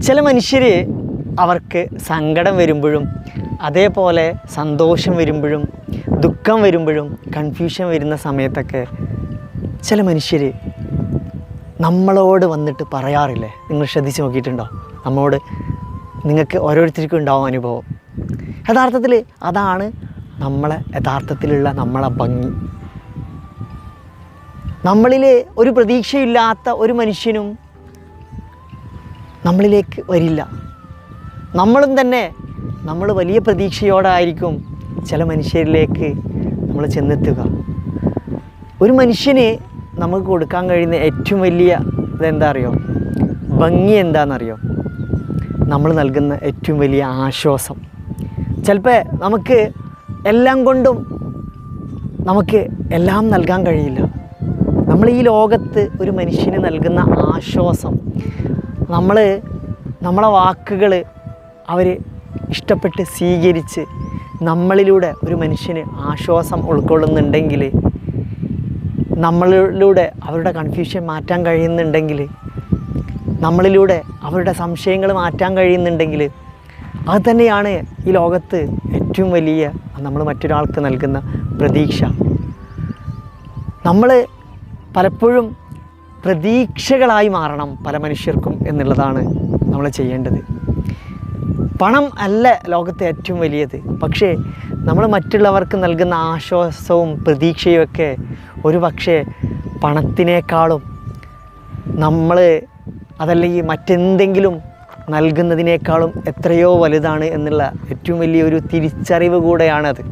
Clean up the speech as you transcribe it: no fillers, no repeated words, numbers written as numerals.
ചില മനുഷ്യർ അവർക്ക് സങ്കടം വരുമ്പോഴും അതേപോലെ സന്തോഷം വരുമ്പോഴും ദുഃഖം വരുമ്പോഴും കൺഫ്യൂഷൻ വരുന്ന സമയത്തൊക്കെ ചില മനുഷ്യർ നമ്മളോട് വന്നിട്ട് പറയാറില്ലേ? നിങ്ങൾ ശ്രദ്ധിച്ച് നോക്കിയിട്ടുണ്ടോ? നമ്മളോട് നിങ്ങൾക്ക് ഓരോരുത്തർക്കും ഉണ്ടാവും അനുഭവം. യഥാർത്ഥത്തിൽ അതാണ് യഥാർത്ഥത്തിലുള്ള നമ്മളെ ഭംഗി. നമ്മളിൽ ഒരു പ്രതീക്ഷയില്ലാത്ത ഒരു മനുഷ്യനും നമ്മളിലേക്ക് വരില്ല. നമ്മളും തന്നെ നമ്മൾ വലിയ പ്രതീക്ഷയോടായിരിക്കും ചില മനുഷ്യരിലേക്ക് നമ്മൾ ചെന്നെത്തുക. ഒരു മനുഷ്യന് നമുക്ക് കൊടുക്കാൻ കഴിയുന്ന ഏറ്റവും വലിയ ഇതെന്താ അറിയോ? ഭംഗി എന്താണെന്നറിയോ? നമ്മൾ നൽകുന്ന ഏറ്റവും വലിയ ആശ്വാസം. ചിലപ്പോൾ നമുക്ക് എല്ലാം കൊണ്ടും നമുക്ക് എല്ലാം നൽകാൻ കഴിയില്ല. നമ്മൾ ഈ ലോകത്ത് ഒരു മനുഷ്യന് നൽകുന്ന ആശ്വാസം, നമ്മളെ വാക്കുകൾ അവർ ഇഷ്ടപ്പെട്ട് സ്വീകരിച്ച് നമ്മളിലൂടെ ഒരു മനുഷ്യന് ആശ്വാസം ഉൾക്കൊള്ളുന്നുണ്ടെങ്കിൽ, നമ്മളിലൂടെ അവരുടെ കൺഫ്യൂഷൻ മാറ്റാൻ കഴിയുന്നുണ്ടെങ്കിൽ, നമ്മളിലൂടെ അവരുടെ സംശയങ്ങൾ മാറ്റാൻ കഴിയുന്നുണ്ടെങ്കിൽ, അത് തന്നെയാണ് ഈ ലോകത്ത് ഏറ്റവും വലിയ നമ്മൾ മറ്റൊരാൾക്ക് നൽകുന്ന പ്രതീക്ഷ. നമ്മൾ പലപ്പോഴും പ്രതീക്ഷകളായി മാറണം പല മനുഷ്യർക്കും എന്നുള്ളതാണ് നമ്മൾ ചെയ്യേണ്ടത്. പണം അല്ല ലോകത്തെ ഏറ്റവും വലിയത്. പക്ഷേ നമ്മൾ മറ്റുള്ളവർക്ക് നൽകുന്ന ആശ്വാസവും പ്രതീക്ഷയുമൊക്കെ ഒരു പക്ഷേ പണത്തിനേക്കാളും അതല്ലെങ്കിൽ മറ്റെന്തെങ്കിലും നൽകുന്നതിനേക്കാളും എത്രയോ വലുതാണ് എന്നുള്ള ഏറ്റവും വലിയൊരു തിരിച്ചറിവ് കൂടെയാണത്.